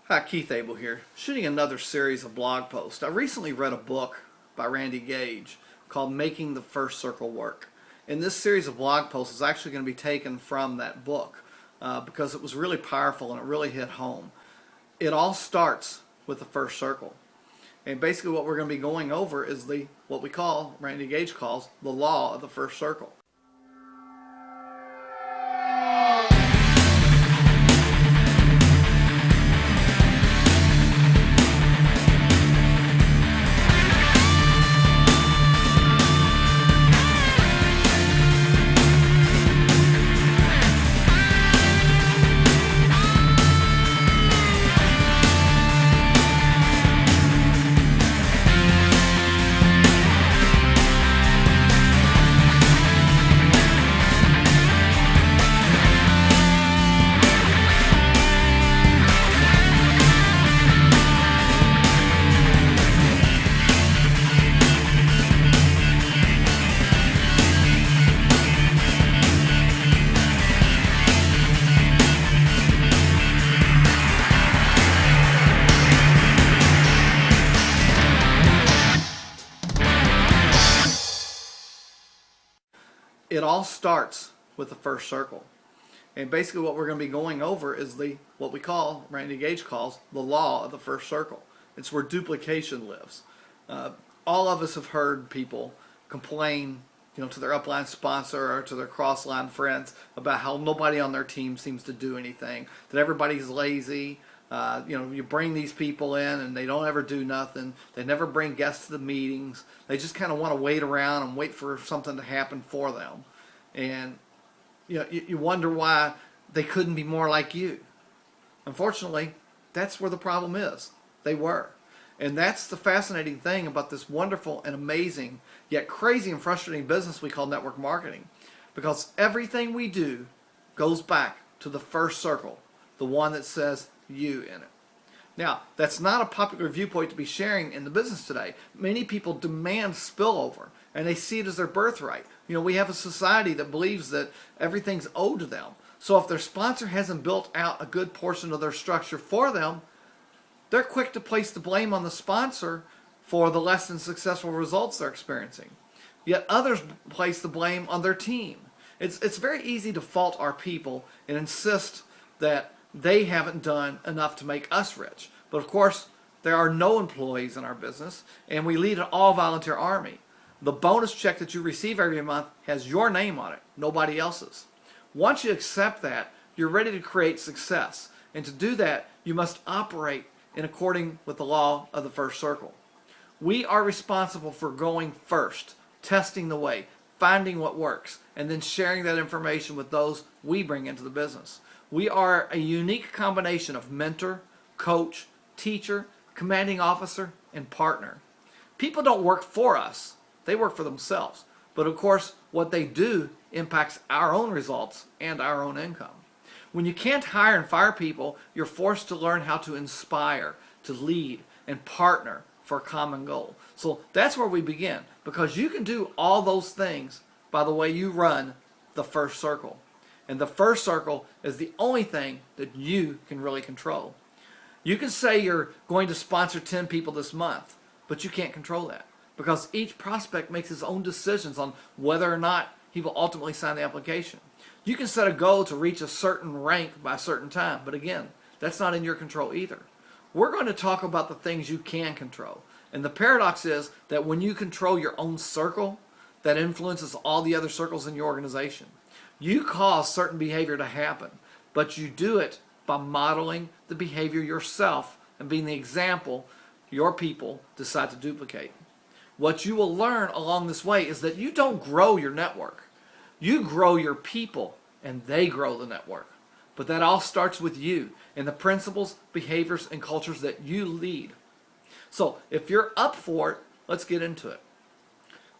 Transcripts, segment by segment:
Hi, Keith Abell here, shooting another series of blog posts. I recently read a book by Randy Gage called Making the First Circle Work. And this series of blog posts is actually going to be taken from that book because it was really powerful and it really hit home. It all starts with the first circle. And basically what we're going to be going over is what Randy Gage calls, the law of the first circle. It all starts with the first circle. And basically what we're going to be going over is what Randy Gage calls, the law of the first circle. It's where duplication lives. All of us have heard people complain, to their upline sponsor or to their cross-line friends about how nobody on their team seems to do anything, that everybody's lazy. You bring these people in and they don't ever do nothing. They never bring guests to the meetings. They just kind of want to wait around and wait for something to happen for them. And you wonder why they couldn't be more like you. Unfortunately, that's where the problem is. They were. And that's the fascinating thing about this wonderful and amazing, yet crazy and frustrating business we call network marketing. Because everything we do goes back to the first circle, the one that says you in it. Now, that's not a popular viewpoint to be sharing in the business today. Many people demand spillover, and they see it as their birthright. We have a society that believes that everything's owed to them. So if their sponsor hasn't built out a good portion of their structure for them, they're quick to place the blame on the sponsor for the less than successful results they're experiencing. Yet others place the blame on their team. It's very easy to fault our people and insist that they haven't done enough to make us rich. But of course, there are no employees in our business, and we lead an all-volunteer army. The bonus check that you receive every month has your name on it, nobody else's. Once you accept that, you're ready to create success. And to do that, you must operate in according with the law of the first circle. We are responsible for going first, testing the way, finding what works, and then sharing that information with those we bring into the business. We are a unique combination of mentor, coach, teacher, commanding officer, and partner. People don't work for us. They work for themselves. But of course, what they do impacts our own results and our own income. When you can't hire and fire people, you're forced to learn how to inspire, to lead, and partner for a common goal. So that's where we begin, because you can do all those things by the way you run the first circle. And the first circle is the only thing that you can really control. You can say you're going to sponsor 10 people this month, but you can't control that because each prospect makes his own decisions on whether or not he will ultimately sign the application. You can set a goal to reach a certain rank by a certain time, but again, that's not in your control either. We're going to talk about the things you can control. And the paradox is that when you control your own circle, that influences all the other circles in your organization. You cause certain behavior to happen, but you do it by modeling the behavior yourself and being the example your people decide to duplicate. What you will learn along this way is that you don't grow your network. You grow your people, and they grow the network. But that all starts with you and the principles, behaviors, and cultures that you lead. So if you're up for it, let's get into it.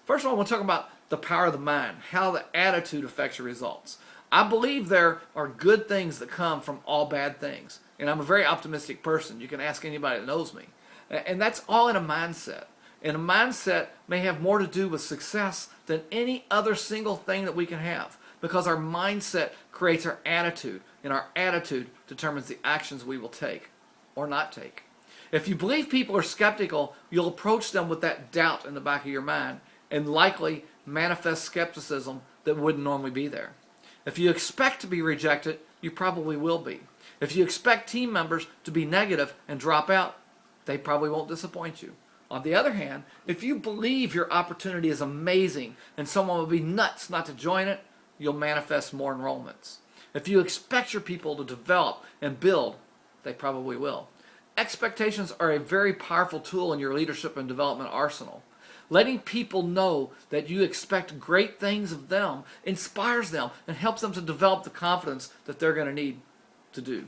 First of all, I want to talk about the power of the mind, how the attitude affects your results. I believe there are good things that come from all bad things. And I'm a very optimistic person. You can ask anybody that knows me. And that's all in a mindset. And a mindset may have more to do with success than any other single thing that we can have, because our mindset creates our attitude, and our attitude determines the actions we will take. or not take. If you believe people are skeptical, you'll approach them with that doubt in the back of your mind and likely manifest skepticism that wouldn't normally be there. If you expect to be rejected, you probably will be. If you expect team members to be negative and drop out, they probably won't disappoint you. On the other hand, if you believe your opportunity is amazing and someone will be nuts not to join it, you'll manifest more enrollments. If you expect your people to develop and build, they probably will. Expectations are a very powerful tool in your leadership and development arsenal. Letting people know that you expect great things of them inspires them and helps them to develop the confidence that they're going to need to do.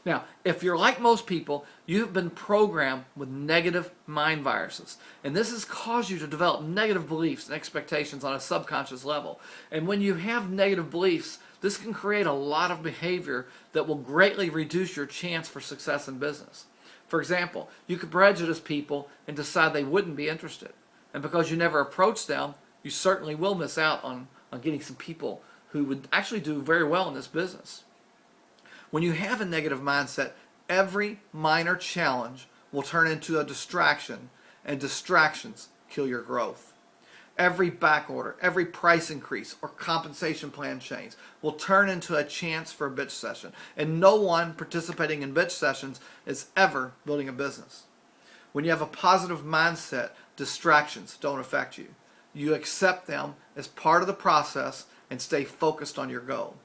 Now, if you're like most people, you've been programmed with negative mind viruses, and this has caused you to develop negative beliefs and expectations on a subconscious level. And when you have negative beliefs, this can create a lot of behavior that will greatly reduce your chance for success in business. For example, you could prejudice people and decide they wouldn't be interested. And because you never approach them, you certainly will miss out on getting some people who would actually do very well in this business. When you have a negative mindset, every minor challenge will turn into a distraction, and distractions kill your growth. Every back order, every price increase or compensation plan change will turn into a chance for a bitch session, and no one participating in bitch sessions is ever building a business. When you have a positive mindset, distractions don't affect you. You accept them as part of the process and stay focused on your goal.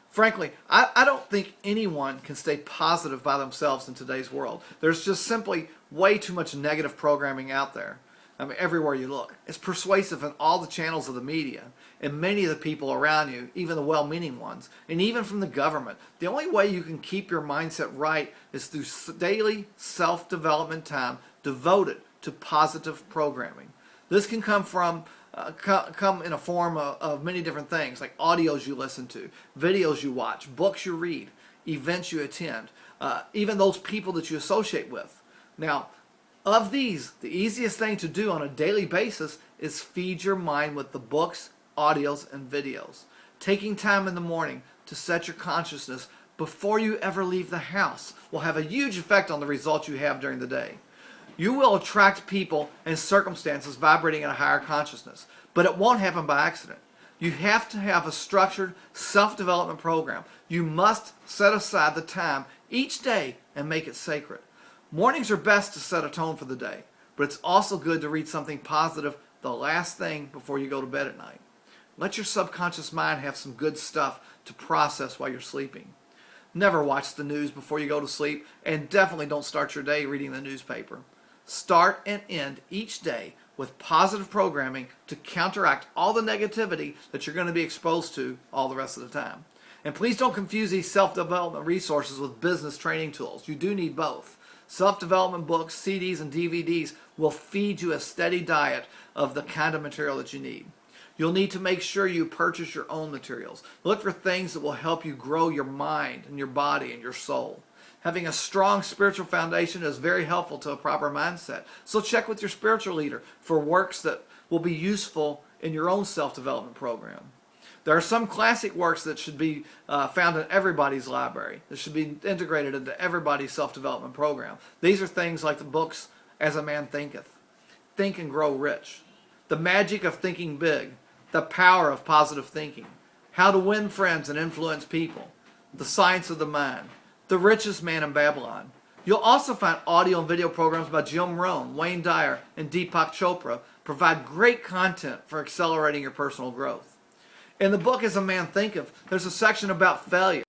Frankly, I don't think anyone can stay positive by themselves in today's world. There's just simply way too much negative programming out there. I mean, everywhere you look. It's persuasive in all the channels of the media and many of the people around you, even the well-meaning ones, and even from the government. The only way you can keep your mindset right is through daily self-development time devoted to positive programming. This can come in a form of many different things, like audios you listen to, videos you watch, books you read, events you attend, even those people that you associate with. Now, of these, the easiest thing to do on a daily basis is feed your mind with the books, audios, and videos. Taking time in the morning to set your consciousness before you ever leave the house will have a huge effect on the results you have during the day. You will attract people and circumstances vibrating at a higher consciousness, but it won't happen by accident. You have to have a structured self-development program. You must set aside the time each day and make it sacred. Mornings are best to set a tone for the day, but it's also good to read something positive the last thing before you go to bed at night. Let your subconscious mind have some good stuff to process while you're sleeping. Never watch the news before you go to sleep, and definitely don't start your day reading the newspaper. Start and end each day with positive programming to counteract all the negativity that you're going to be exposed to all the rest of the time. And please don't confuse these self-development resources with business training tools. You do need both. Self-development books, CDs, and DVDs will feed you a steady diet of the kind of material that you need. You'll need to make sure you purchase your own materials. Look for things that will help you grow your mind and your body and your soul. Having a strong spiritual foundation is very helpful to a proper mindset. So check with your spiritual leader for works that will be useful in your own self-development program. There are some classic works that should be found in everybody's library. That should be integrated into everybody's self-development program. These are things like the books As a Man Thinketh, Think and Grow Rich, The Magic of Thinking Big, The Power of Positive Thinking, How to Win Friends and Influence People, The Science of the Mind, The Richest Man in Babylon. You'll also find audio and video programs by Jim Rohn, Wayne Dyer, and Deepak Chopra provide great content for accelerating your personal growth. In the book As a Man Thinketh, there's a section about failure.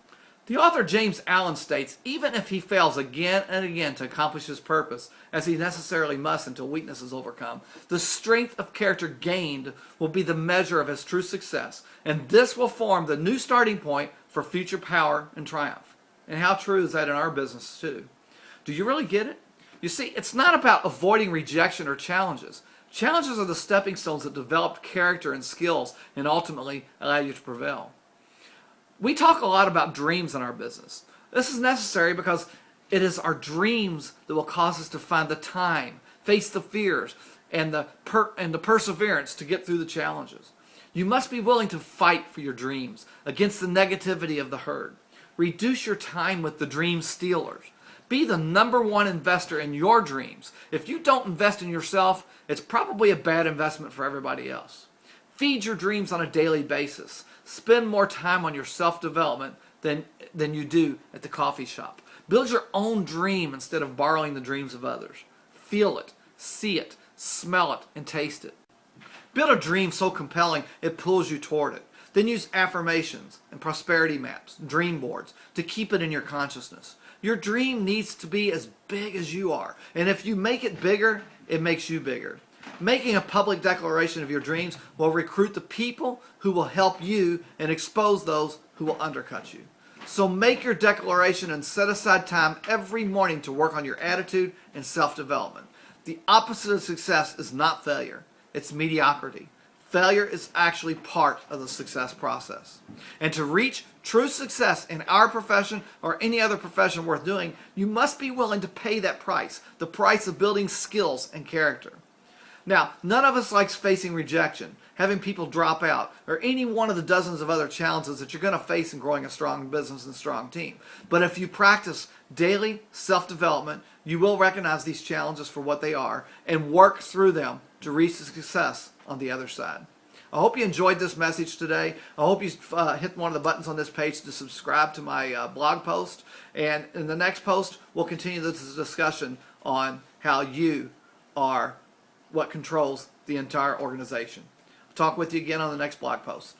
The author James Allen states, even if he fails again and again to accomplish his purpose, as he necessarily must until weakness is overcome, the strength of character gained will be the measure of his true success, and this will form the new starting point for future power and triumph. And how true is that in our business too? Do you really get it? You see, it's not about avoiding rejection or challenges. Challenges are the stepping stones that develop character and skills and ultimately allow you to prevail. We talk a lot about dreams in our business. This is necessary because it is our dreams that will cause us to find the time, face the fears, and the perseverance to get through the challenges. You must be willing to fight for your dreams against the negativity of the herd. Reduce your time with the dream stealers. Be the #1 investor in your dreams. If you don't invest in yourself, it's probably a bad investment for everybody else. Feed your dreams on a daily basis. Spend more time on your self-development than you do at the coffee shop. Build your own dream instead of borrowing the dreams of others. Feel it, see it, smell it, and taste it. Build a dream so compelling it pulls you toward it. Then use affirmations and prosperity maps, dream boards, to keep it in your consciousness. Your dream needs to be as big as you are. And if you make it bigger, it makes you bigger. Making a public declaration of your dreams will recruit the people who will help you and expose those who will undercut you. So make your declaration and set aside time every morning to work on your attitude and self-development. The opposite of success is not failure. It's mediocrity. Failure is actually part of the success process. And to reach true success in our profession or any other profession worth doing, you must be willing to pay that price, the price of building skills and character. Now, none of us likes facing rejection, having people drop out, or any one of the dozens of other challenges that you're going to face in growing a strong business and strong team. But if you practice daily self-development, you will recognize these challenges for what they are and work through them to reach success on the other side. I hope you enjoyed this message today. I hope you hit one of the buttons on this page to subscribe to my blog post. And in the next post, we'll continue this discussion on how you are what controls the entire organization. I'll talk with you again on the next blog post.